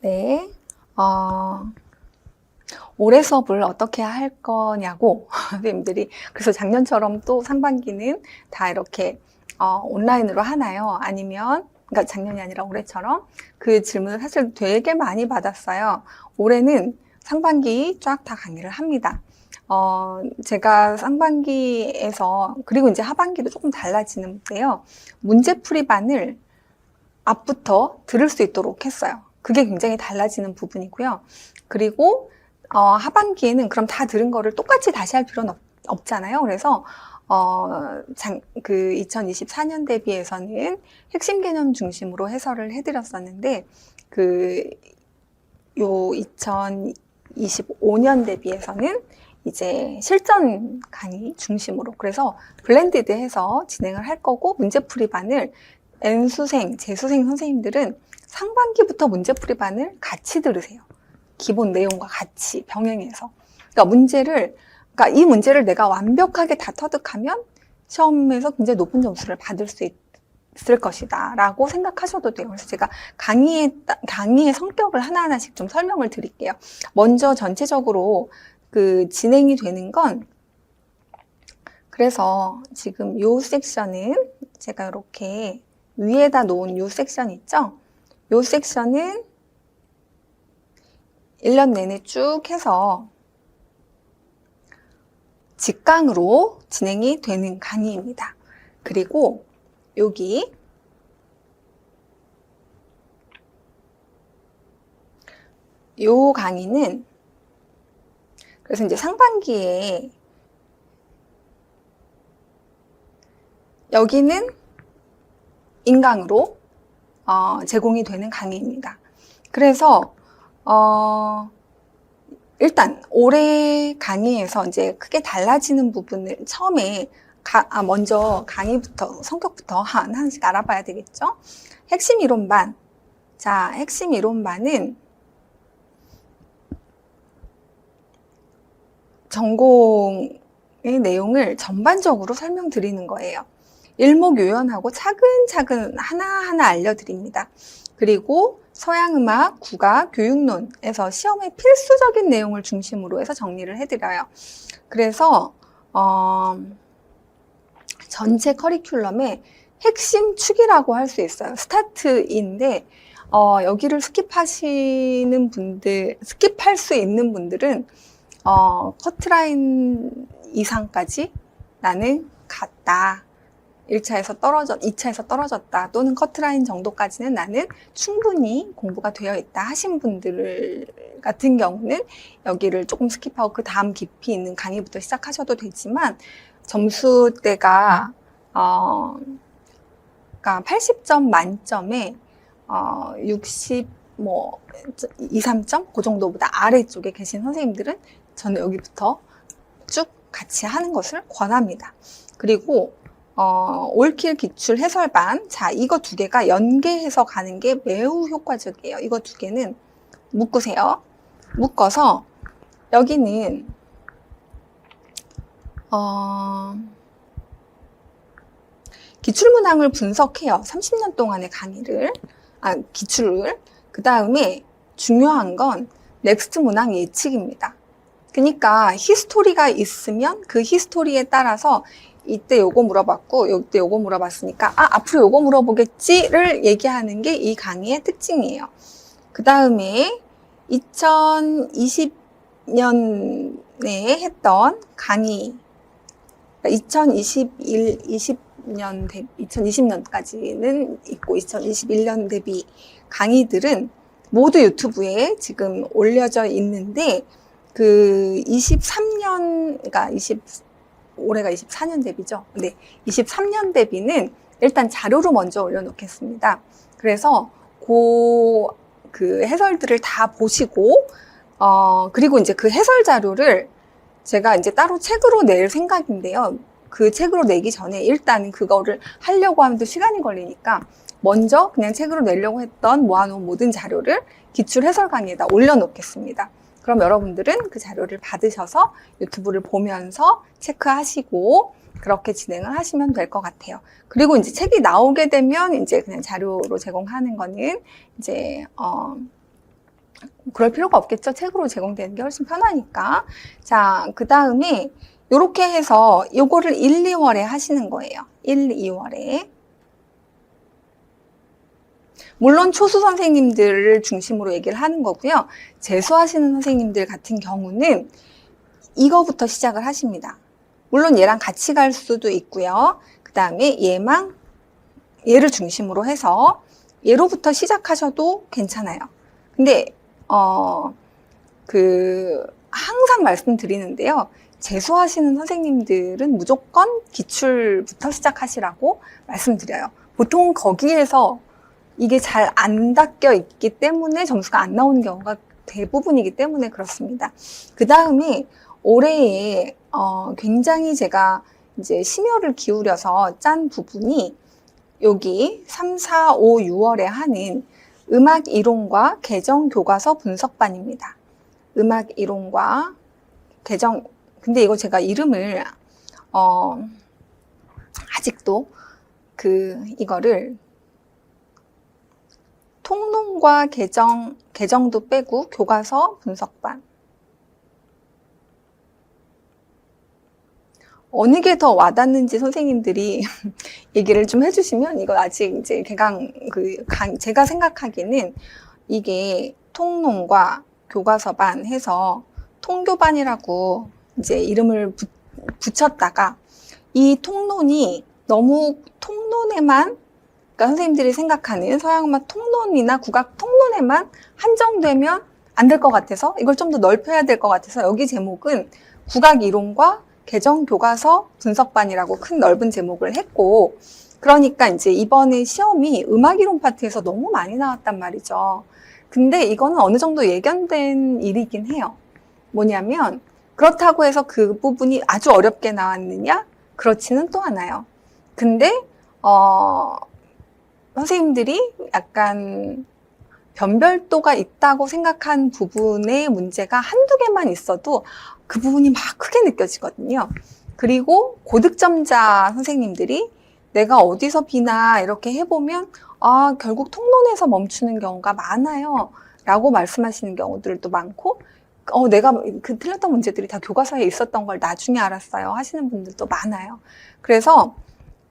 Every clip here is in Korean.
네. 올해 수업을 어떻게 할 거냐고 선생님들이. 그래서 작년처럼 또 상반기는 다 이렇게 온라인으로 하나요? 아니면, 그러니까 작년이 아니라 올해처럼 그 질문을 사실 되게 많이 받았어요. 올해는 상반기 쫙 다 강의를 합니다. 제가 상반기에서, 그리고 이제 하반기도 조금 달라지는데요. 문제풀이반을 앞부터 들을 수 있도록 했어요. 그게 굉장히 달라지는 부분이고요. 그리고 하반기에는 그럼 다 들은 거를 똑같이 다시 할 필요는 없잖아요. 그래서 그 2024년 대비해서는 핵심 개념 중심으로 해설을 해드렸었는데 요 2025년 대비해서는 이제 실전 강의 중심으로, 그래서 블렌디드 해서 진행을 할 거고, 문제풀이반을 N수생, 재수생 선생님들은 상반기부터 문제풀이반을 같이 들으세요. 기본 내용과 같이 병행해서. 그러니까 이 문제를 내가 완벽하게 다 터득하면 시험에서 굉장히 높은 점수를 받을 수 있을 것이다 라고 생각하셔도 돼요. 그래서 제가 강의의 성격을 하나하나씩 좀 설명을 드릴게요. 먼저 전체적으로 그 진행이 되는 건, 그래서 지금 요 섹션은 제가 이렇게 위에다 놓은 요 섹션 있죠? 요 섹션은 1년 내내 쭉 해서 직강으로 진행이 되는 강의입니다. 그리고 여기 요 강의는, 그래서 이제 상반기에 여기는 인강으로 제공이 되는 강의입니다. 그래서 일단 올해 강의에서 이제 크게 달라지는 부분을 처음에 먼저 강의부터, 성격부터 하나씩 알아봐야 되겠죠? 핵심 이론반. 자, 핵심 이론반은 전공의 내용을 전반적으로 설명드리는 거예요. 일목요연하고 차근차근 하나하나 알려드립니다. 그리고 서양음악, 국악, 교육론에서 시험의 필수적인 내용을 중심으로 해서 정리를 해드려요. 그래서 전체 커리큘럼의 핵심 축이라고 할 수 있어요. 스타트인데 여기를 스킵할 수 있는 분들은 커트라인 이상까지 나는 갔다. 1차에서 2차에서 떨어졌다. 또는 커트라인 정도까지는 나는 충분히 공부가 되어 있다 하신 분들 같은 경우는 여기를 조금 스킵하고 그 다음 깊이 있는 강의부터 시작하셔도 되지만, 점수대가 그러니까 80점 만점에 60 2, 3점 그 정도보다 아래쪽에 계신 선생님들은 저는 여기부터 쭉 같이 하는 것을 권합니다. 그리고 올킬 기출 해설반, 자, 이거 두 개가 연계해서 가는 게 매우 효과적이에요. 이거 두 개는 묶으세요. 묶어서 여기는 기출문항을 분석해요. 30년 동안의 기출을. 그 다음에 중요한 건 넥스트 문항 예측입니다. 그러니까 히스토리가 있으면 그 히스토리에 따라서 이때 요거 물어봤고 이때 요거 물어봤으니까 앞으로 요거 물어보겠지를 얘기하는 게 이 강의의 특징이에요. 그 다음에 2020년에 했던 강의, 2020년까지는 있고 2021년 대비 강의들은 모두 유튜브에 지금 올려져 있는데, 그 23년, 그러니까 올해가 24년 대비죠. 네, 23년 대비는 일단 자료로 먼저 올려놓겠습니다. 그래서 그 해설들을 다 보시고, 그리고 이제 그 해설 자료를 제가 이제 따로 책으로 낼 생각인데요. 그 책으로 내기 전에 일단 그거를 하려고 하면 또 시간이 걸리니까 먼저 그냥 책으로 내려고 했던 모아놓은 모든 자료를 기출 해설 강의에다 올려놓겠습니다. 그럼 여러분들은 그 자료를 받으셔서 유튜브를 보면서 체크하시고 그렇게 진행을 하시면 될 것 같아요. 그리고 이제 책이 나오게 되면 이제 그냥 자료로 제공하는 거는 이제 그럴 필요가 없겠죠. 책으로 제공되는 게 훨씬 편하니까. 자, 그 다음에 요렇게 해서 요거를 1, 2월에 하시는 거예요. 1, 2월에. 물론 초수 선생님들을 중심으로 얘기를 하는 거고요. 재수하시는 선생님들 같은 경우는 이거부터 시작을 하십니다. 물론 얘랑 같이 갈 수도 있고요. 그 다음에 얘를 중심으로 해서 얘로부터 시작하셔도 괜찮아요. 근데 항상 말씀드리는데요. 재수하시는 선생님들은 무조건 기출부터 시작하시라고 말씀드려요. 보통 거기에서 이게 잘 안 닦여 있기 때문에 점수가 안 나오는 경우가 대부분이기 때문에 그렇습니다. 그 다음에 올해에 굉장히 제가 이제 심혈을 기울여서 짠 부분이 여기 3, 4, 5, 6월에 하는 음악 이론과 개정 교과서 분석반입니다. 음악 이론과 개정, 근데 이거 제가 이름을 아직도 이거를 통론과 개정도 빼고 교과서 분석반. 어느 게 더 와닿는지 선생님들이 얘기를 좀 해주시면, 이거 아직 이제 제가 생각하기에는 이게 통론과 교과서반 해서 통교반이라고 이제 이름을 붙였다가 이 통론이 너무 통론에만, 그러니까 선생님들이 생각하는 서양음악 통론이나 국악 통론에만 한정되면 안 될 것 같아서 이걸 좀 더 넓혀야 될 것 같아서 여기 제목은 국악 이론과 개정 교과서 분석반이라고 큰 넓은 제목을 했고, 그러니까 이제 이번에 시험이 음악 이론 파트에서 너무 많이 나왔단 말이죠. 근데 이거는 어느 정도 예견된 일이긴 해요. 뭐냐면 그렇다고 해서 그 부분이 아주 어렵게 나왔느냐? 그렇지는 또 않아요. 근데 선생님들이 약간 변별도가 있다고 생각한 부분의 문제가 한두 개만 있어도 그 부분이 막 크게 느껴지거든요. 그리고 고득점자 선생님들이 내가 어디서 비나 이렇게 해보면 결국 통론에서 멈추는 경우가 많아요 라고 말씀하시는 경우들도 많고, 내가 그 틀렸던 문제들이 다 교과서에 있었던 걸 나중에 알았어요 하시는 분들도 많아요. 그래서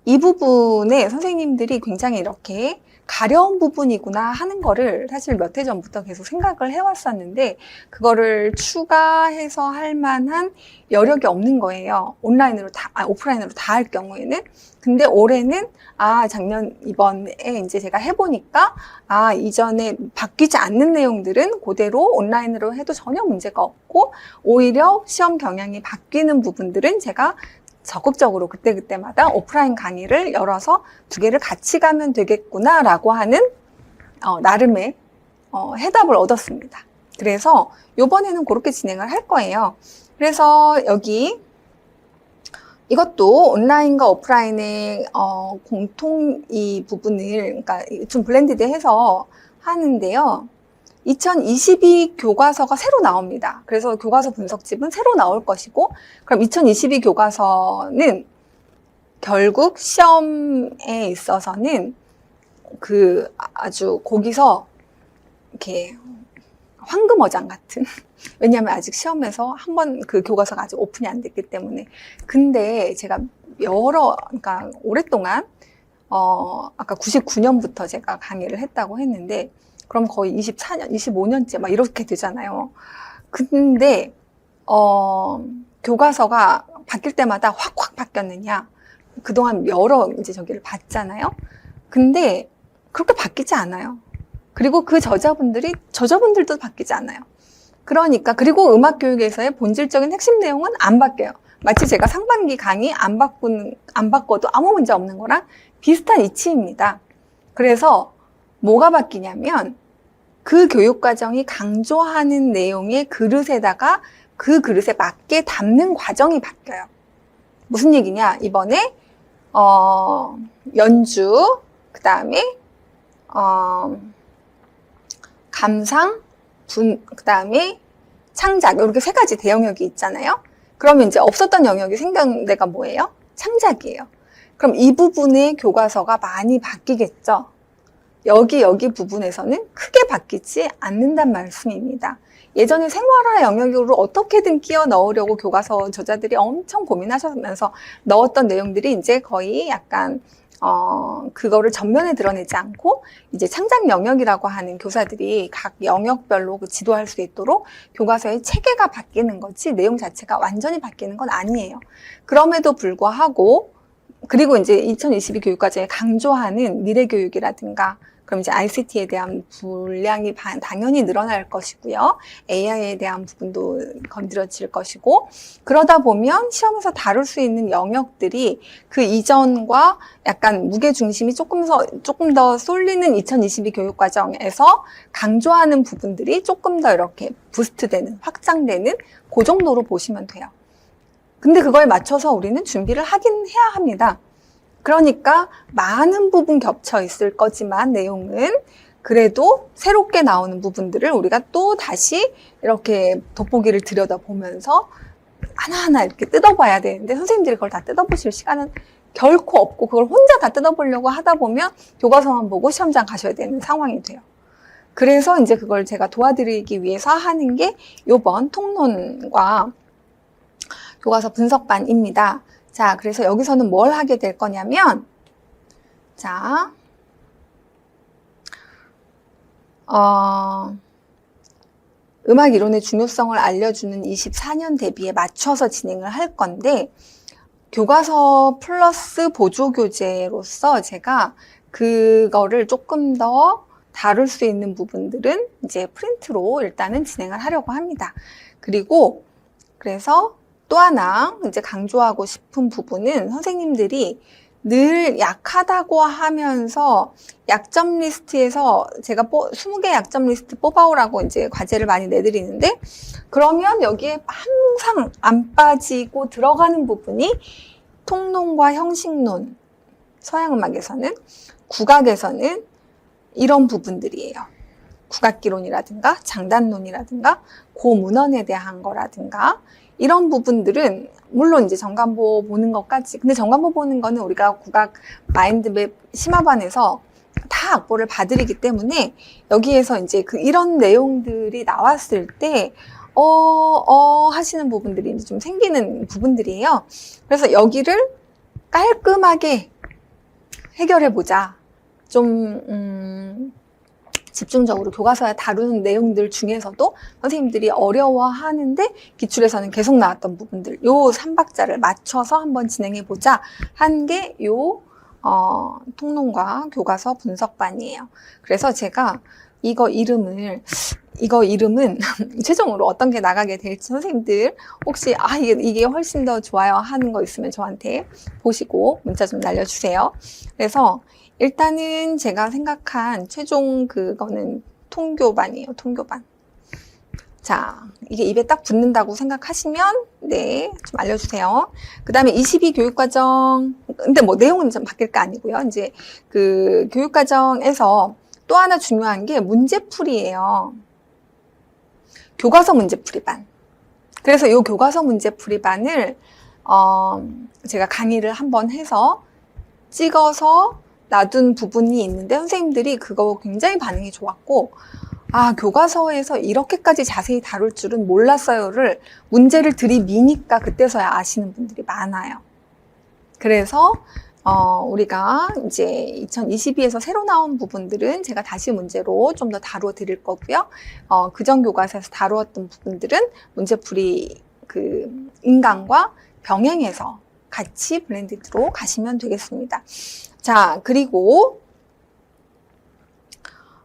이 부분에 선생님들이 굉장히 이렇게 가려운 부분이구나 하는 거를 사실 몇 해 전부터 계속 생각을 해왔었는데, 그거를 추가해서 할 만한 여력이 없는 거예요. 오프라인으로 다 할 경우에는. 근데 올해는 이번에 이제 제가 해보니까 이전에 바뀌지 않는 내용들은 그대로 온라인으로 해도 전혀 문제가 없고, 오히려 시험 경향이 바뀌는 부분들은 제가 적극적으로 그때그때마다 오프라인 강의를 열어서 두 개를 같이 가면 되겠구나 라고 하는 나름의 해답을 얻었습니다. 그래서 이번에는 그렇게 진행을 할 거예요. 그래서 여기 이것도 온라인과 오프라인의 공통 이 부분을 그러니까 좀 블렌디드해서 하는데요. 2022 교과서가 새로 나옵니다. 그래서 교과서 분석집은 새로 나올 것이고, 그럼 2022 교과서는 결국 시험에 있어서는 아주 거기서 이렇게 황금어장 같은, 왜냐하면 아직 시험에서 한번 그 교과서가 아직 오픈이 안 됐기 때문에. 근데 제가 그러니까 오랫동안 아까 99년부터 제가 강의를 했다고 했는데, 그럼 거의 24년, 25년째 막 이렇게 되잖아요. 근데 교과서가 바뀔 때마다 확확 바뀌었느냐? 그동안 여러 이제 저기를 봤잖아요. 근데 그렇게 바뀌지 않아요. 그리고 그 저자분들도 바뀌지 않아요. 그러니까, 그리고 음악 교육에서의 본질적인 핵심 내용은 안 바뀌어요. 마치 제가 상반기 강의 안 바꿔도 아무 문제 없는 거랑 비슷한 이치입니다. 그래서 뭐가 바뀌냐면 그 교육과정이 강조하는 내용의 그릇에다가 그 그릇에 맞게 담는 과정이 바뀌어요. 무슨 얘기냐? 이번에 연주, 그 다음에 감상, 그 다음에 창작, 이렇게 세 가지 대영역이 있잖아요. 그러면 이제 없었던 영역이 생긴 데가 뭐예요? 창작이에요. 그럼 이 부분의 교과서가 많이 바뀌겠죠. 여기 부분에서는 크게 바뀌지 않는단 말씀입니다. 예전에 생활화 영역으로 어떻게든 끼워 넣으려고 교과서 저자들이 엄청 고민하시면서 넣었던 내용들이 이제 거의 약간 그거를 전면에 드러내지 않고 이제 창작 영역이라고 하는 교사들이 각 영역별로 지도할 수 있도록 교과서의 체계가 바뀌는 거지 내용 자체가 완전히 바뀌는 건 아니에요. 그럼에도 불구하고 그리고 이제 2022 교육과정에 강조하는 미래교육이라든가 그럼 이제 ICT에 대한 분량이 당연히 늘어날 것이고요. AI에 대한 부분도 건드려질 것이고 그러다 보면 시험에서 다룰 수 있는 영역들이 그 이전과 약간 무게중심이 조금 더 쏠리는 2022 교육과정에서 강조하는 부분들이 조금 더 이렇게 부스트되는, 확장되는 그 정도로 보시면 돼요. 근데 그거에 맞춰서 우리는 준비를 하긴 해야 합니다. 그러니까 많은 부분 겹쳐 있을 거지만 내용은 그래도 새롭게 나오는 부분들을 우리가 또 다시 이렇게 돋보기를 들여다보면서 하나하나 이렇게 뜯어봐야 되는데 선생님들이 그걸 다 뜯어보실 시간은 결코 없고 그걸 혼자 다 뜯어보려고 하다 보면 교과서만 보고 시험장 가셔야 되는 상황이 돼요. 그래서 이제 그걸 제가 도와드리기 위해서 하는 게 이번 통론과 교과서 분석반입니다. 자, 그래서 여기서는 뭘 하게 될 거냐면, 자, 음악 이론의 중요성을 알려주는 24년 대비에 맞춰서 진행을 할 건데, 교과서 플러스 보조교재로서 제가 그거를 조금 더 다룰 수 있는 부분들은 이제 프린트로 일단은 진행을 하려고 합니다. 그래서 또 하나 이제 강조하고 싶은 부분은 선생님들이 늘 약하다고 하면서 약점 리스트에서 제가 20개 약점 리스트 뽑아오라고 이제 과제를 많이 내드리는데 그러면 여기에 항상 안 빠지고 들어가는 부분이 통론과 형식론, 서양음악에서는, 국악에서는 이런 부분들이에요. 국악기론이라든가 장단론이라든가 고문헌에 대한 거라든가 이런 부분들은 물론 이제 정관보 보는 것까지 근데 정관보 보는 거는 우리가 국악 마인드맵 심화반에서 다 악보를 봐드리기 때문에 여기에서 이제 이런 내용들이 나왔을 때 하시는 부분들이 이제 좀 생기는 부분들이에요. 그래서 여기를 깔끔하게 해결해 보자. 좀 집중적으로 교과서에 다루는 내용들 중에서도 선생님들이 어려워하는데 기출에서는 계속 나왔던 부분들 요 3박자를 맞춰서 한번 진행해보자 한 게 요 통론과 교과서 분석반이에요. 그래서 제가 이거 이름은 최종으로 어떤 게 나가게 될지 선생님들 혹시 이게 훨씬 더 좋아요 하는 거 있으면 저한테 보시고 문자 좀 날려주세요. 그래서 일단은 제가 생각한 최종 그거는 통교반이에요. 통교반. 자, 이게 입에 딱 붙는다고 생각하시면 네, 좀 알려주세요. 그 다음에 22 교육과정, 근데 뭐 내용은 좀 바뀔 거 아니고요. 이제 그 교육과정에서 또 하나 중요한 게 문제풀이예요. 교과서 문제풀이반. 그래서 이 교과서 문제풀이반을 제가 강의를 한번 해서 찍어서 놔둔 부분이 있는데 선생님들이 그거 굉장히 반응이 좋았고 교과서에서 이렇게까지 자세히 다룰 줄은 몰랐어요를 문제를 들이미니까 그때서야 아시는 분들이 많아요. 그래서 우리가 이제 2022에서 새로 나온 부분들은 제가 다시 문제로 좀 더 다루어 드릴 거고요. 그전 교과서에서 다루었던 부분들은 문제풀이 그 인강과 병행해서 같이 블렌디드로 가시면 되겠습니다. 자, 그리고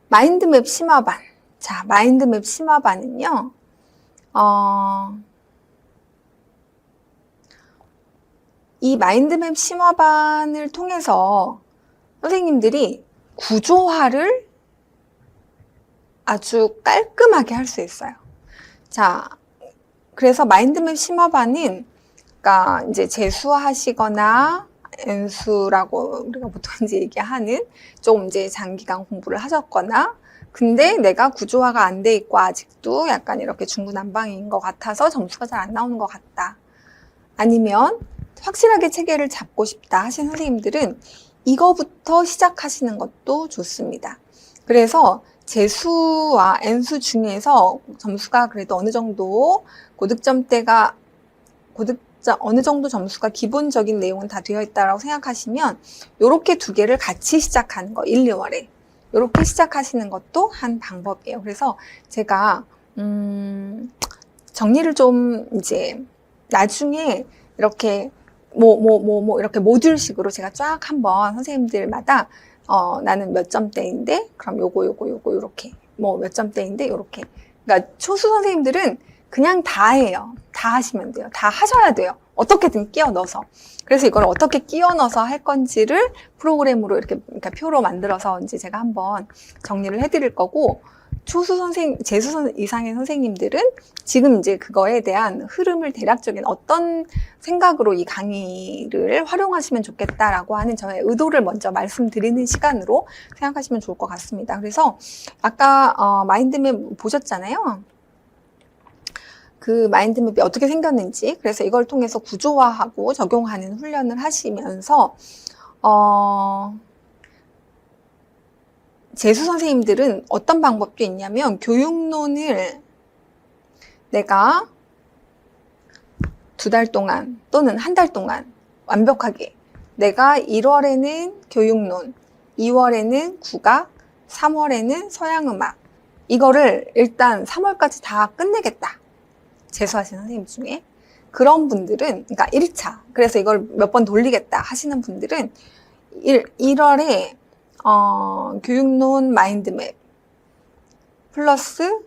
마인드맵 심화반. 자, 마인드맵 심화반은요. 이 마인드맵 심화반을 통해서 선생님들이 구조화를 아주 깔끔하게 할 수 있어요. 자, 그래서 마인드맵 심화반은 그러니까 이제 재수하시거나 N수라고 우리가 보통 이제 얘기하는 좀 이제 장기간 공부를 하셨거나 근데 내가 구조화가 안 돼 있고 아직도 약간 이렇게 중구난방인 것 같아서 점수가 잘 안 나오는 것 같다. 아니면 확실하게 체계를 잡고 싶다 하신 선생님들은 이거부터 시작하시는 것도 좋습니다. 그래서 재수와 N수 중에서 점수가 그래도 어느 정도 어느 정도 점수가 기본적인 내용은 다 되어 있다고 생각하시면 요렇게 두 개를 같이 시작하는 거 1, 2월에 요렇게 시작하시는 것도 한 방법이에요. 그래서 제가 정리를 좀 이제 나중에 이렇게 이렇게 모듈식으로 제가 쫙 한번 선생님들마다 나는 몇 점대인데 그럼 요거 요렇게 몇 점대인데 요렇게. 그러니까 초수 선생님들은 그냥 다 해요. 다 하시면 돼요. 다 하셔야 돼요. 어떻게든 끼워 넣어서. 그래서 이걸 어떻게 끼워 넣어서 할 건지를 프로그램으로 이렇게 그러니까 표로 만들어서 이제 제가 한번 정리를 해드릴 거고, 재수 이상의 선생님들은 지금 이제 그거에 대한 흐름을 대략적인 어떤 생각으로 이 강의를 활용하시면 좋겠다라고 하는 저의 의도를 먼저 말씀드리는 시간으로 생각하시면 좋을 것 같습니다. 그래서 아까 마인드맵 보셨잖아요. 그 마인드맵이 어떻게 생겼는지, 그래서 이걸 통해서 구조화하고 적용하는 훈련을 하시면서 재수 선생님들은 어떤 방법도 있냐면, 교육론을 내가 2달 동안 또는 1달 동안 완벽하게, 내가 1월에는 교육론, 2월에는 국악, 3월에는 서양음악, 이거를 일단 3월까지 다 끝내겠다. 재수하시는 선생님 중에 그런 분들은, 그러니까 1차, 그래서 이걸 몇 번 돌리겠다 하시는 분들은 1월에 교육론 마인드맵 플러스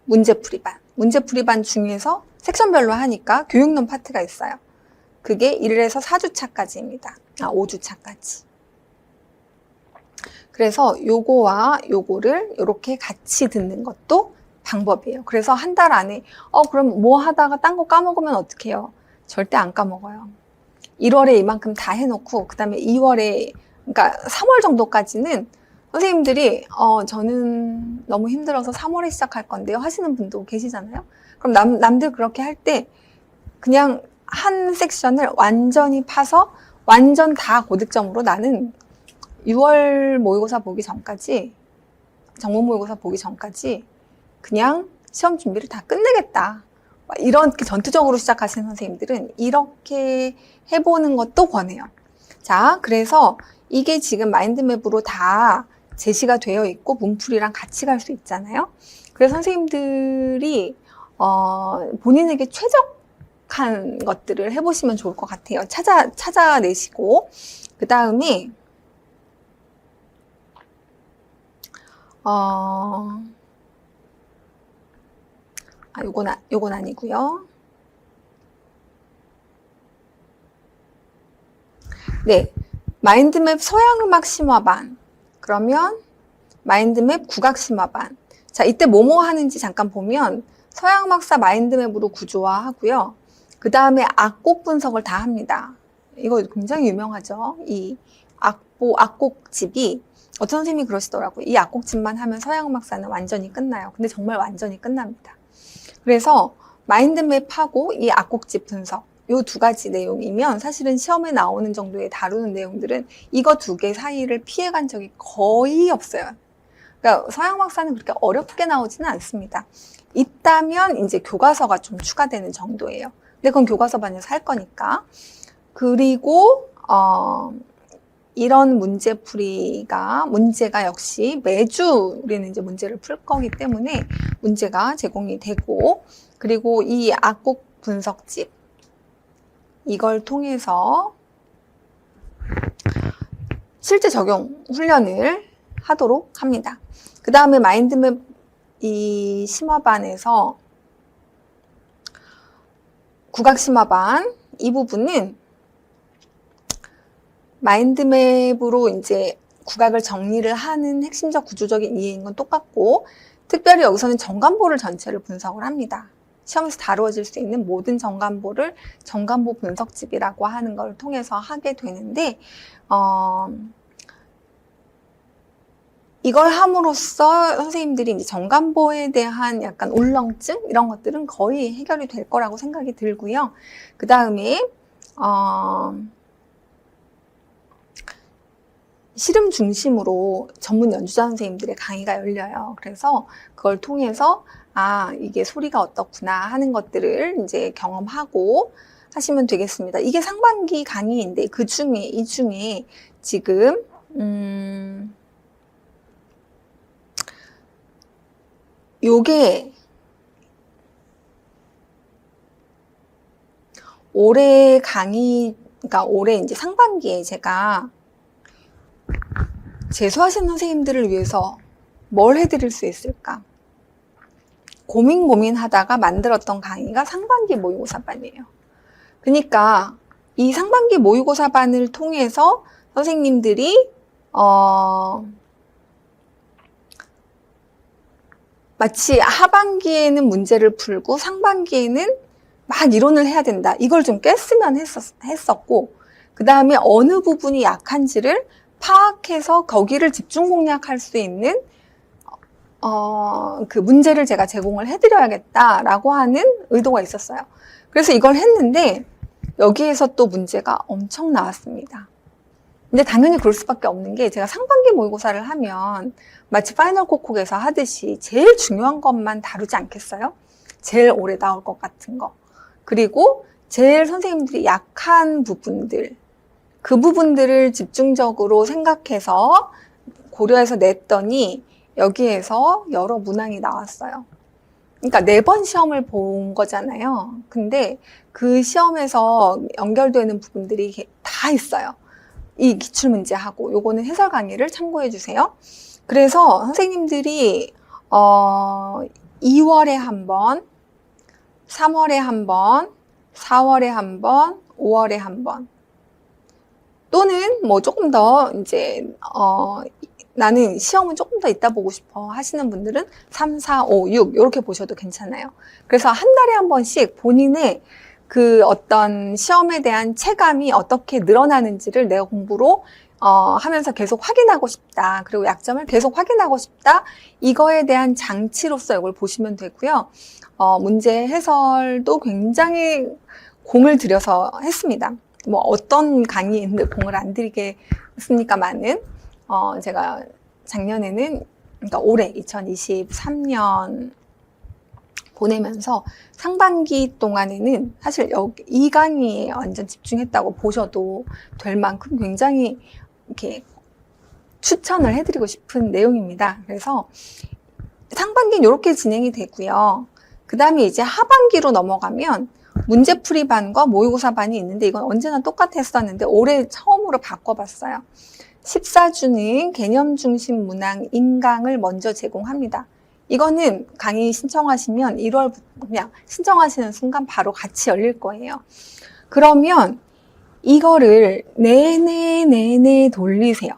문제풀이반 중에서 섹션별로 하니까 교육론 파트가 있어요. 그게 1에서 4주차까지입니다. 5주차까지. 그래서 요거와 요거를 이렇게 같이 듣는 것도 방법이에요. 그래서 한 달 안에 그럼 뭐 하다가 딴 거 까먹으면 어떡해요? 절대 안 까먹어요. 1월에 이만큼 다 해놓고 그 다음에 2월에, 그러니까 3월 정도까지는 선생님들이 저는 너무 힘들어서 3월에 시작할 건데요 하시는 분도 계시잖아요. 그럼 남들 그렇게 할 때 그냥 한 섹션을 완전히 파서 완전 다 고득점으로, 나는 6월 모의고사 보기 전까지, 정문 모의고사 보기 전까지 그냥 시험 준비를 다 끝내겠다. 이렇게 전투적으로 시작하시는 선생님들은 이렇게 해보는 것도 권해요. 자, 그래서 이게 지금 마인드맵으로 다 제시가 되어 있고 문풀이랑 같이 갈 수 있잖아요. 그래서 선생님들이 본인에게 최적한 것들을 해보시면 좋을 것 같아요. 찾아내시고, 그 다음에 요건 아니고요. 네, 마인드맵 서양음악 심화반, 그러면 마인드맵 국악 심화반. 자, 이때 뭐뭐 하는지 잠깐 보면 서양음악사 마인드맵으로 구조화하고요. 그 다음에 악곡 분석을 다 합니다. 이거 굉장히 유명하죠. 이 악곡집이, 어떤 선생님이 그러시더라고요. 이 악곡집만 하면 서양음악사는 완전히 끝나요. 근데 정말 완전히 끝납니다. 그래서 마인드맵하고 이 악곡집 분석, 요 2가지 내용이면 사실은 시험에 나오는 정도의 다루는 내용들은 이거 2개 사이를 피해간 적이 거의 없어요. 그러니까 서양음악사는 그렇게 어렵게 나오지는 않습니다. 있다면 이제 교과서가 좀 추가되는 정도예요. 근데 그건 교과서 반에서 할 거니까. 그리고 이런 문제가 역시 매주 우리는 이제 문제를 풀 거기 때문에 문제가 제공이 되고, 그리고 이 악곡 분석집, 이걸 통해서 실제 적용 훈련을 하도록 합니다. 그 다음에 마인드맵 이 심화반에서 국악 심화반, 이 부분은 마인드맵으로 이제 국악을 정리를 하는 핵심적 구조적인 이해인 건 똑같고, 특별히 여기서는 정간보를 전체를 분석을 합니다. 시험에서 다루어질 수 있는 모든 정간보를 정간보 분석집이라고 하는 걸 통해서 하게 되는데, 이걸 함으로써 선생님들이 이제 정간보에 대한 약간 울렁증 이런 것들은 거의 해결이 될 거라고 생각이 들고요. 그 다음에 씨름 중심으로 전문 연주자 선생님들의 강의가 열려요. 그래서 그걸 통해서 아, 이게 소리가 어떻구나 하는 것들을 이제 경험하고 하시면 되겠습니다. 이게 상반기 강의인데 이 중에 지금 요게 올해 강의, 그러니까 올해 이제 상반기에 제가 재수하신 선생님들을 위해서 뭘 해드릴 수 있을까? 고민하다가 만들었던 강의가 상반기 모의고사반이에요. 그러니까 이 상반기 모의고사반을 통해서 선생님들이 마치 하반기에는 문제를 풀고 상반기에는 막 이론을 해야 된다. 이걸 좀 깼으면 했었고 그 다음에 어느 부분이 약한지를 파악해서 거기를 집중 공략할 수 있는 그 문제를 제가 제공을 해드려야겠다라고 하는 의도가 있었어요. 그래서 이걸 했는데 여기에서 또 문제가 엄청 나왔습니다. 근데 당연히 그럴 수밖에 없는 게 제가 상반기 모의고사를 하면 마치 파이널 코콕에서 하듯이 제일 중요한 것만 다루지 않겠어요? 제일 오래 나올 것 같은 거. 그리고 제일 선생님들이 약한 부분들, 그 부분들을 집중적으로 생각해서 고려해서 냈더니 여기에서 여러 문항이 나왔어요. 그러니까 4번 시험을 본 거잖아요. 근데 그 시험에서 연결되는 부분들이 다 있어요. 이 기출문제하고 요거는 해설 강의를 참고해 주세요. 그래서 선생님들이 2월에 한 번, 3월에 한 번, 4월에 한 번, 5월에 한 번, 또는 뭐 조금 더 이제 나는 시험은 조금 더 이따 보고 싶어 하시는 분들은 3, 4, 5, 6 이렇게 보셔도 괜찮아요. 그래서 한 달에 한 번씩 본인의 그 어떤 시험에 대한 체감이 어떻게 늘어나는지를 내가 공부로 하면서 계속 확인하고 싶다. 그리고 약점을 계속 확인하고 싶다. 이거에 대한 장치로서 이걸 보시면 되고요. 문제 해설도 굉장히 공을 들여서 했습니다. 뭐 어떤 강의인데 공을 안 들이겠습니까만은 제가 작년에는 그러니까 올해 2023년 보내면서 상반기 동안에는 사실 이 강의에 완전 집중했다고 보셔도 될 만큼 굉장히 이렇게 추천을 해드리고 싶은 내용입니다. 그래서 상반기는 이렇게 진행이 되고요. 그 다음에 이제 하반기로 넘어가면 문제풀이반과 모의고사반이 있는데 이건 언제나 똑같았었는데 올해 처음으로 바꿔봤어요. 14주는 개념 중심 문항 인강을 먼저 제공합니다. 이거는 강의 신청하시면 1월 그냥 신청하시는 순간 바로 같이 열릴 거예요. 그러면 이거를 내내 돌리세요.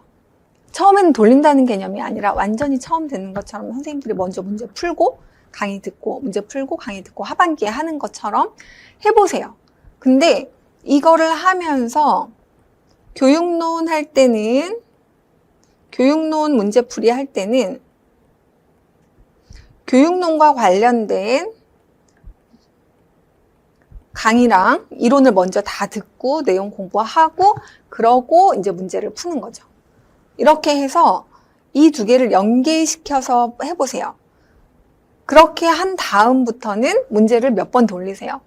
처음에는 돌린다는 개념이 아니라 완전히 처음 듣는 것처럼 선생님들이 먼저 문제 풀고 강의 듣고 문제 풀고 강의 듣고 하반기에 하는 것처럼 해보세요. 근데 이거를 하면서 교육론 할 때는 교육론 문제풀이 할 때는 교육론과 관련된 강의랑 이론을 먼저 다 듣고 내용 공부하고 그러고 이제 문제를 푸는 거죠. 이렇게 해서 이 두 개를 연계시켜서 해보세요. 그렇게 한 다음부터는 문제를 몇 번 돌리세요.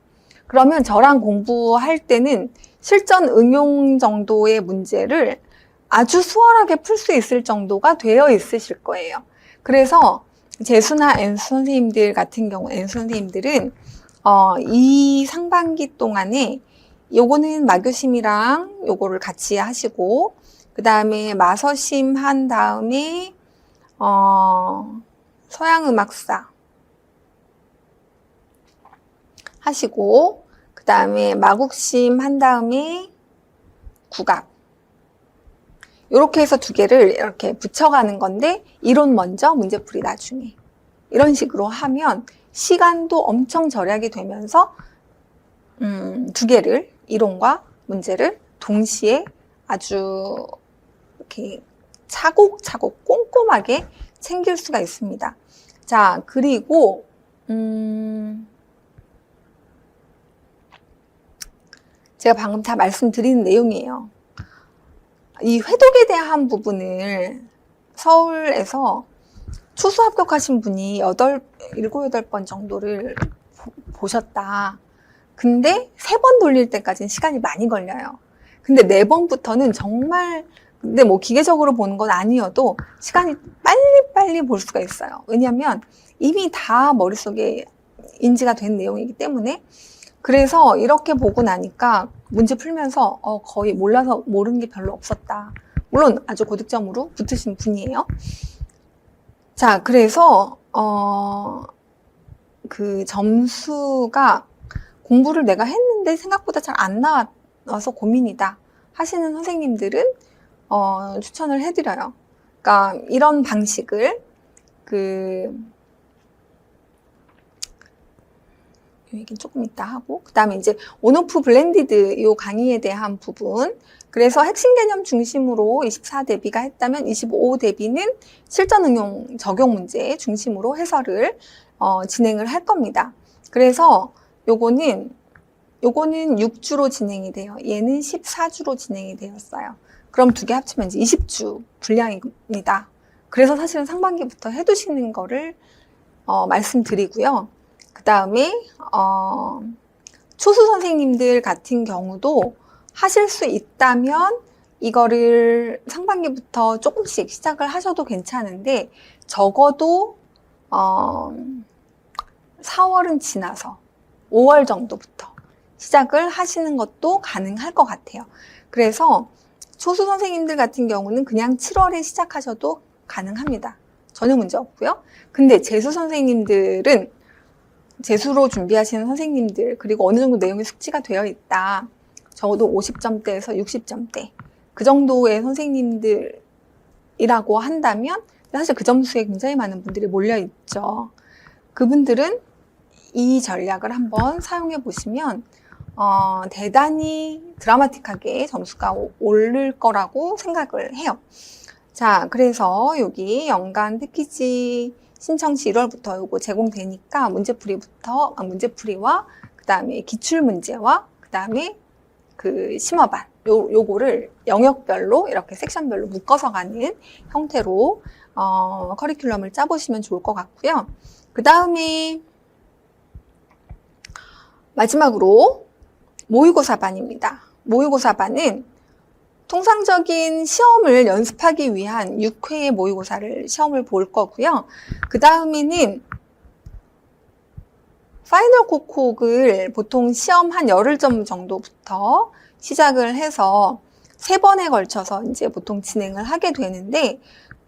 그러면 저랑 공부할 때는 실전 응용 정도의 문제를 아주 수월하게 풀 수 있을 정도가 되어 있으실 거예요. 그래서 재수나 N수 선생님들 같은 경우 N수 선생님들은 이 상반기 동안에 요거는 마교심이랑 요거를 같이 하시고 그 다음에 마서심 한 다음에 서양음악사 하시고 그 다음에 마국심 한 다음에 국악 이렇게 해서 두 개를 이렇게 붙여가는 건데 이론 먼저 문제풀이 나중에 이런 식으로 하면 시간도 엄청 절약이 되면서 두 개를 이론과 문제를 동시에 아주 이렇게 차곡차곡 꼼꼼하게 챙길 수가 있습니다. 자, 그리고 제가 방금 다 말씀드린 내용이에요. 이 회독에 대한 부분을 서울에서 초수 합격하신 분이 7, 8번 정도를 보셨다. 근데 3번 돌릴 때까지는 시간이 많이 걸려요. 근데 4번부터는 정말, 근데 뭐 기계적으로 보는 건 아니어도 시간이 빨리빨리 볼 수가 있어요. 왜냐면 이미 다 머릿속에 인지가 된 내용이기 때문에. 그래서 이렇게 보고 나니까 문제 풀면서 거의 몰라서 모르는 게 별로 없었다. 물론 아주 고득점으로 붙으신 분이에요. 자, 그래서 그 점수가 공부를 내가 했는데 생각보다 잘 안 나와서 고민이다 하시는 선생님들은 추천을 해드려요. 그러니까 이런 방식을 얘기는 조금 이따 하고, 그 다음에 이제 온오프 블렌디드 이 강의에 대한 부분, 그래서 핵심 개념 중심으로 24 대비가 했다면 25 대비는 실전 응용 적용 문제 중심으로 해설을 진행을 할 겁니다. 그래서 요거는 6주로 진행이 돼요. 얘는 14주로 진행이 되었어요. 그럼 두 개 합치면 이제 20주 분량입니다. 그래서 사실은 상반기부터 해두시는 거를 말씀드리고요. 그 다음에 초수 선생님들 같은 경우도 하실 수 있다면 이거를 상반기부터 조금씩 시작을 하셔도 괜찮은데, 적어도 4월은 지나서 5월 정도부터 시작을 하시는 것도 가능할 것 같아요. 그래서 초수 선생님들 같은 경우는 그냥 7월에 시작하셔도 가능합니다. 전혀 문제 없고요. 근데 재수 선생님들은, 재수로 준비하시는 선생님들, 그리고 어느 정도 내용이 숙지가 되어 있다, 적어도 50점대에서 60점대 그 정도의 선생님들이라고 한다면, 사실 그 점수에 굉장히 많은 분들이 몰려 있죠. 그분들은 이 전략을 한번 사용해 보시면 대단히 드라마틱하게 점수가 오를 거라고 생각을 해요. 자, 그래서 여기 연간 패키지 신청 시 1월부터 요거 제공되니까 문제풀이와 그 다음에 기출문제와 그 다음에 그 심화반 요거를 영역별로 이렇게 섹션별로 묶어서 가는 형태로 커리큘럼을 짜보시면 좋을 것 같고요. 그 다음에 마지막으로 모의고사반입니다. 모의고사반은 통상적인 시험을 연습하기 위한 6회의 모의고사를 시험을 볼 거고요. 그 다음에는 파이널 콕콕을 보통 시험 한 열흘 전 정도부터 시작을 해서 3번에 걸쳐서 이제 보통 진행을 하게 되는데,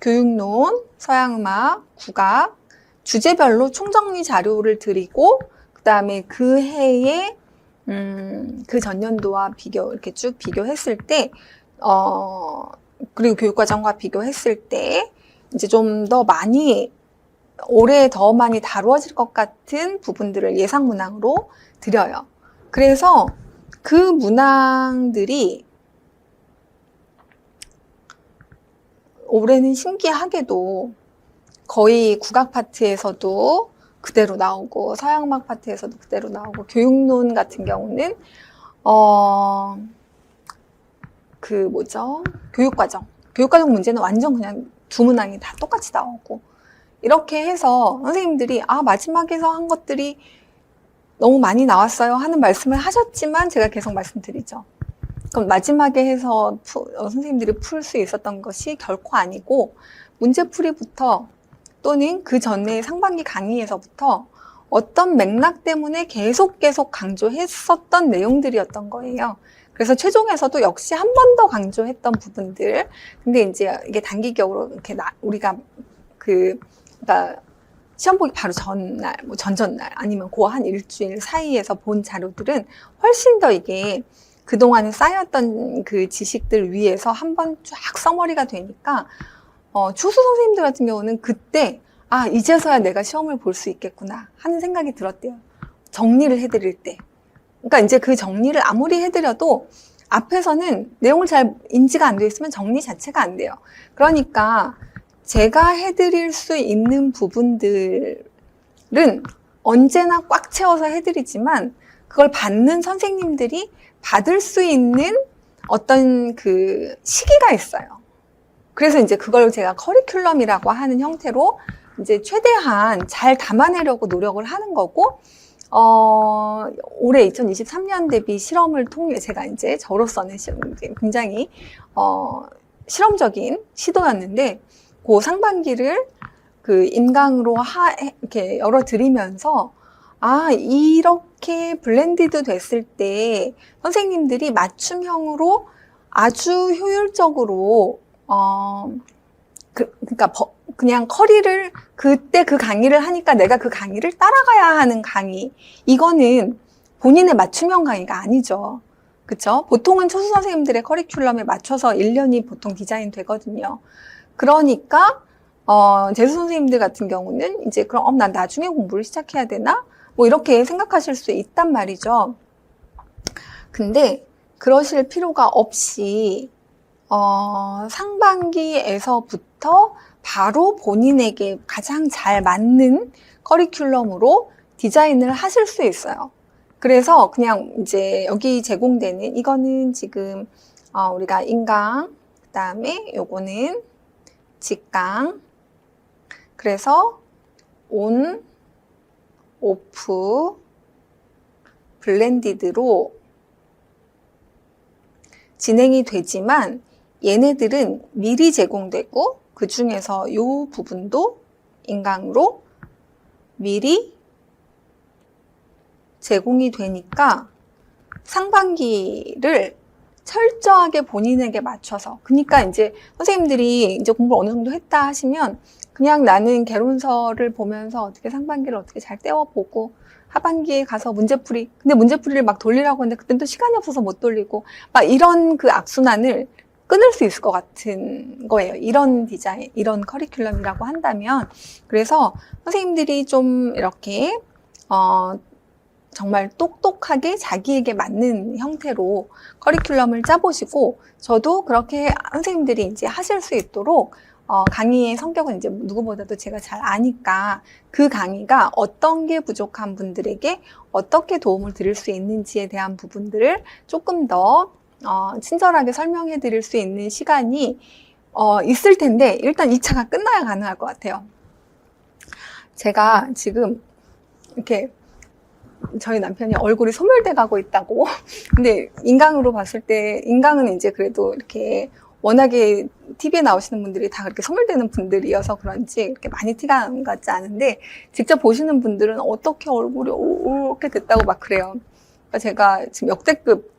교육론, 서양음악, 국악, 주제별로 총정리 자료를 드리고, 그 다음에 그 해에 그 전년도와 이렇게 쭉 비교했을 때, 그리고 교육과정과 비교했을 때 이제 좀 더 올해 더 많이 다루어질 것 같은 부분들을 예상 문항으로 드려요. 그래서 그 문항들이 올해는 신기하게도 거의 국악 파트에서도 그대로 나오고, 서양음악 파트에서도 그대로 나오고, 교육론 같은 경우는 교육과정 문제는 완전 그냥 두 문항이 다 똑같이 나오고, 이렇게 해서 선생님들이 마지막에서 한 것들이 너무 많이 나왔어요 하는 말씀을 하셨지만, 제가 계속 말씀드리죠. 그럼 마지막에 해서 선생님들이 풀 수 있었던 것이 결코 아니고, 문제풀이부터 또는 그 전에 상반기 강의에서부터 어떤 맥락 때문에 계속 강조했었던 내용들이었던 거예요. 그래서 최종에서도 역시 한 번 더 강조했던 부분들. 근데 이제 이게 단기격으로 이렇게 우리가 그러니까 시험 보기 바로 전날, 전전날, 아니면 그 한 일주일 사이에서 본 자료들은 훨씬 더 이게 그동안에 쌓였던 그 지식들 위에서 한번 쫙 서머리가 되니까, 초수 선생님들 같은 경우는 그때, 이제서야 내가 시험을 볼 수 있겠구나 하는 생각이 들었대요. 정리를 해드릴 때. 그러니까 이제 그 정리를 아무리 해드려도 앞에서는 내용을 잘 인지가 안 돼 있으면 정리 자체가 안 돼요. 그러니까 제가 해드릴 수 있는 부분들은 언제나 꽉 채워서 해드리지만, 그걸 받는 선생님들이 받을 수 있는 어떤 그 시기가 있어요. 그래서 이제 그걸 제가 커리큘럼이라고 하는 형태로 이제 최대한 잘 담아내려고 노력을 하는 거고, 올해 2023년 대비 실험을 통해 제가 이제 저로서는 굉장히, 실험적인 시도였는데, 그 상반기를 그 인강으로 이렇게 열어드리면서, 아, 이렇게 블렌디드 됐을 때 선생님들이 맞춤형으로 아주 효율적으로, 그러니까 그냥 커리를 그때 그 강의를 하니까 내가 그 강의를 따라가야 하는 강의. 이거는 본인의 맞춤형 강의가 아니죠. 그쵸? 보통은 초수 선생님들의 커리큘럼에 맞춰서 1년이 보통 디자인 되거든요. 그러니까, 재수 선생님들 같은 경우는 이제 그럼, 난 나중에 공부를 시작해야 되나? 뭐 이렇게 생각하실 수 있단 말이죠. 근데 그러실 필요가 없이, 상반기에서부터 바로 본인에게 가장 잘 맞는 커리큘럼으로 디자인을 하실 수 있어요. 그래서 그냥 이제 여기 제공되는 이거는 지금 우리가 인강, 그 다음에 요거는 직강, 그래서 온, 오프, 블렌디드로 진행이 되지만 얘네들은 미리 제공되고 그 중에서 이 부분도 인강으로 미리 제공이 되니까 상반기를 철저하게 본인에게 맞춰서, 그러니까 이제 선생님들이 이제 공부를 어느 정도 했다 하시면 그냥 나는 개론서를 보면서 어떻게 상반기를 어떻게 잘 때워보고 하반기에 가서 문제풀이, 근데 문제풀이를 막 돌리라고 하는데 그땐 또 시간이 없어서 못 돌리고 막 이런 그 악순환을 끊을 수 있을 것 같은 거예요. 이런 디자인, 이런 커리큘럼이라고 한다면. 그래서 선생님들이 좀 이렇게 정말 똑똑하게 자기에게 맞는 형태로 커리큘럼을 짜보시고, 저도 그렇게 선생님들이 이제 하실 수 있도록 강의의 성격은 이제 누구보다도 제가 잘 아니까 그 강의가 어떤 게 부족한 분들에게 어떻게 도움을 드릴 수 있는지에 대한 부분들을 조금 더 친절하게 설명해 드릴 수 있는 시간이 있을 텐데, 일단 2차가 끝나야 가능할 것 같아요. 제가 지금 이렇게 저희 남편이 얼굴이 소멸돼 가고 있다고. 근데 인강으로 봤을 때, 인강은 이제 그래도 이렇게 워낙에 TV에 나오시는 분들이 다 그렇게 소멸되는 분들이어서 그런지 이렇게 많이 티가 나는 것 같지 않은데, 직접 보시는 분들은 어떻게 얼굴이 이렇게 됐다고 막 그래요. 그러니까 제가 지금 역대급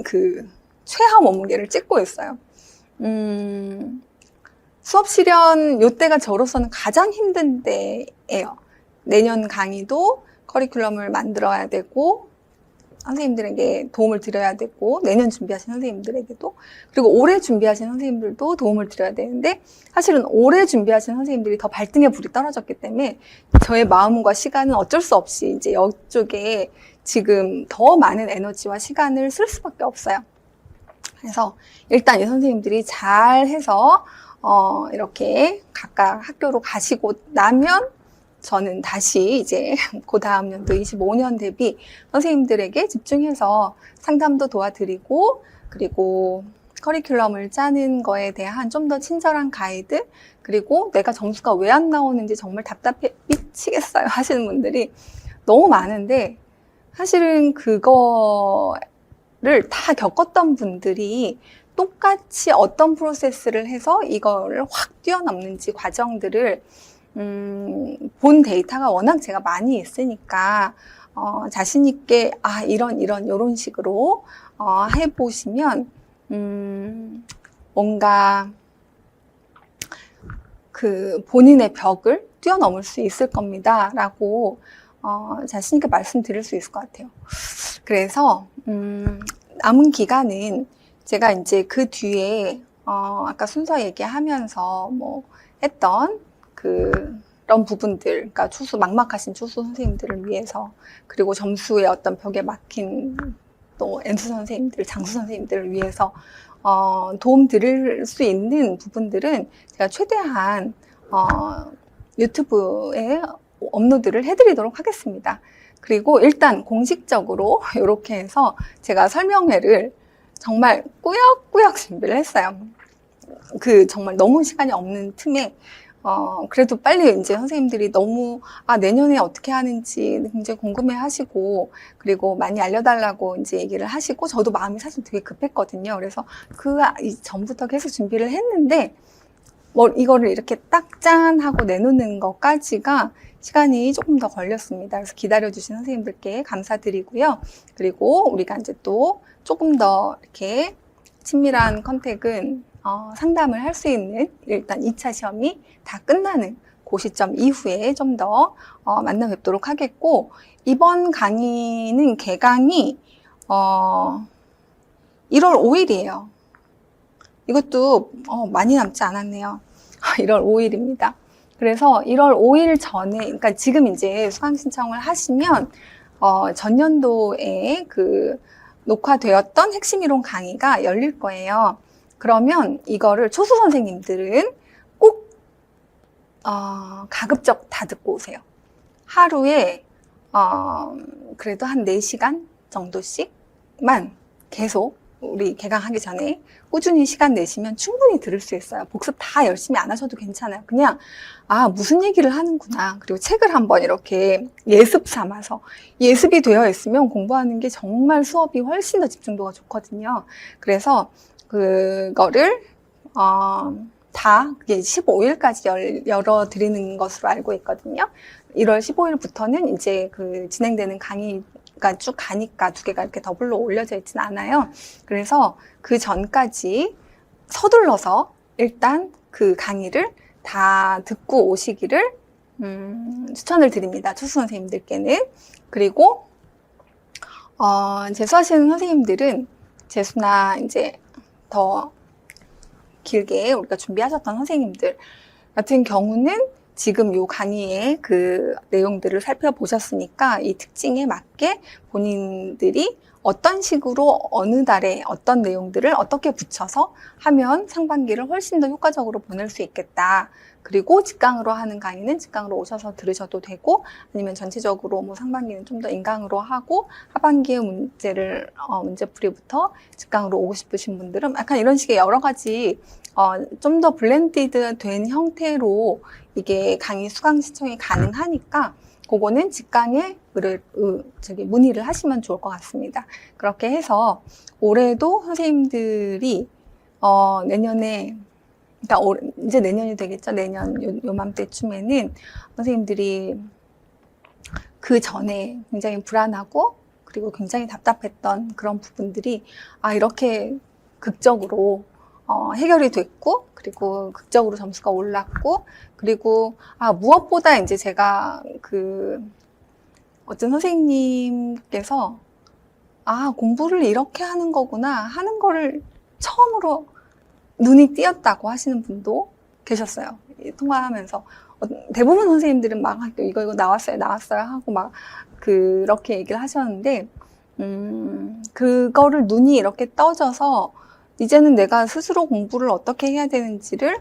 그 최하 몸무게를 찍고 있어요. 수업 실현 요때가 저로서는 가장 힘든 때예요. 내년 강의도 커리큘럼을 만들어야 되고, 선생님들에게 도움을 드려야 되고, 내년 준비하신 선생님들에게도, 그리고 올해 준비하신 선생님들도 도움을 드려야 되는데, 사실은 올해 준비하신 선생님들이 더 발등에 불이 떨어졌기 때문에 저의 마음과 시간은 어쩔 수 없이 이제 이쪽에 지금 더 많은 에너지와 시간을 쓸 수밖에 없어요. 그래서 일단 이 선생님들이 잘 해서 이렇게 각각 학교로 가시고 나면 저는 다시 이제 그 다음 연도 25년 대비 선생님들에게 집중해서 상담도 도와드리고, 그리고 커리큘럼을 짜는 거에 대한 좀 더 친절한 가이드, 그리고 내가 점수가 왜 안 나오는지 정말 답답해 미치겠어요 하시는 분들이 너무 많은데, 사실은 그거를 다 겪었던 분들이 똑같이 어떤 프로세스를 해서 이거를 확 뛰어넘는지 과정들을 본 데이터가 워낙 제가 많이 있으니까 자신 있게 이런 식으로 해보시면 뭔가 그 본인의 벽을 뛰어넘을 수 있을 겁니다 라고 자신 있게 말씀드릴 수 있을 것 같아요. 그래서 남은 기간은 제가 이제 그 뒤에 아까 순서 얘기하면서 뭐 했던 그런 부분들, 그러니까 막막하신 초수 선생님들을 위해서, 그리고 점수의 어떤 벽에 막힌 또 N수 선생님들, 장수 선생님들을 위해서 도움 드릴 수 있는 부분들은 제가 최대한 유튜브에 업로드를 해드리도록 하겠습니다. 그리고 일단 공식적으로 이렇게 해서 제가 설명회를 정말 꾸역꾸역 준비를 했어요. 정말 너무 시간이 없는 틈에 그래도 빨리 이제 선생님들이 너무 내년에 어떻게 하는지 굉장히 궁금해 하시고, 그리고 많이 알려달라고 이제 얘기를 하시고, 저도 마음이 사실 되게 급했거든요. 그래서 전부터 계속 준비를 했는데, 이거를 이렇게 딱 짠 하고 내놓는 것까지가 시간이 조금 더 걸렸습니다. 그래서 기다려주신 선생님들께 감사드리고요. 그리고 우리가 이제 또 조금 더 이렇게 친밀한 컨택은 상담을 할 수 있는, 일단 2차 시험이 다 끝나는 그 시점 이후에 좀 더 만나 뵙도록 하겠고, 이번 강의는 개강이 1월 5일이에요. 이것도 많이 남지 않았네요. 1월 5일입니다. 그래서 1월 5일 전에, 그러니까 지금 이제 수강 신청을 하시면 전년도에 그 녹화되었던 핵심 이론 강의가 열릴 거예요. 그러면 이거를 초수 선생님들은 꼭 가급적 다 듣고 오세요. 하루에 그래도 한 4시간 정도씩만 계속 우리 개강하기 전에 꾸준히 시간 내시면 충분히 들을 수 있어요. 복습 다 열심히 안 하셔도 괜찮아요. 그냥 무슨 얘기를 하는구나. 그리고 책을 한번 이렇게 예습 삼아서, 예습이 되어 있으면 공부하는 게 정말 수업이 훨씬 더 집중도가 좋거든요. 그래서 그거를 다 그게 15일까지 열어드리는 것으로 알고 있거든요. 1월 15일부터는 이제 진행되는 강의가 쭉 가니까 2개가 이렇게 더블로 올려져 있진 않아요. 그래서 그 전까지 서둘러서 일단 그 강의를 다 듣고 오시기를 추천을 드립니다. 초수 선생님들께는. 그리고 재수하시는 선생님들은 재수나 이제 더 길게 우리가 준비하셨던 선생님들 같은 경우는 지금 요 강의의 그 내용들을 살펴보셨으니까 이 특징에 맞게 본인들이 어떤 식으로 어느 달에 어떤 내용들을 어떻게 붙여서 하면 상반기를 훨씬 더 효과적으로 보낼 수 있겠다. 그리고 직강으로 하는 강의는 직강으로 오셔서 들으셔도 되고, 아니면 전체적으로 뭐 상반기는 좀 더 인강으로 하고 하반기의 문제풀이부터 직강으로 오고 싶으신 분들은 약간 이런 식의 여러 가지 좀 더 블렌디드 된 형태로 이게 강의 수강 신청이 가능하니까 그거는 직강에 문의를 하시면 좋을 것 같습니다. 그렇게 해서 올해도 선생님들이 내년에, 그러니까 이제 내년이 되겠죠. 내년 요맘때쯤에는 선생님들이 그 전에 굉장히 불안하고 그리고 굉장히 답답했던 그런 부분들이 이렇게 극적으로 해결이 됐고, 그리고 극적으로 점수가 올랐고, 그리고 무엇보다 이제 제가 어떤 선생님께서 공부를 이렇게 하는 거구나 하는 거를 처음으로 눈이 띄었다고 하시는 분도 계셨어요. 통화하면서 대부분 선생님들은 막 이거 나왔어요 하고 막 그렇게 얘기를 하셨는데, 그거를 눈이 이렇게 떠져서 이제는 내가 스스로 공부를 어떻게 해야 되는지를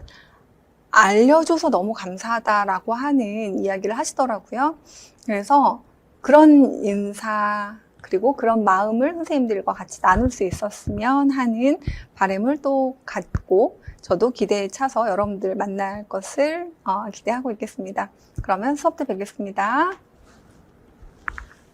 알려줘서 너무 감사하다라고 하는 이야기를 하시더라고요. 그래서 그런 인사 그리고 그런 마음을 선생님들과 같이 나눌 수 있었으면 하는 바람을 또 갖고, 저도 기대에 차서 여러분들 만날 것을 기대하고 있겠습니다. 그러면 수업 때 뵙겠습니다.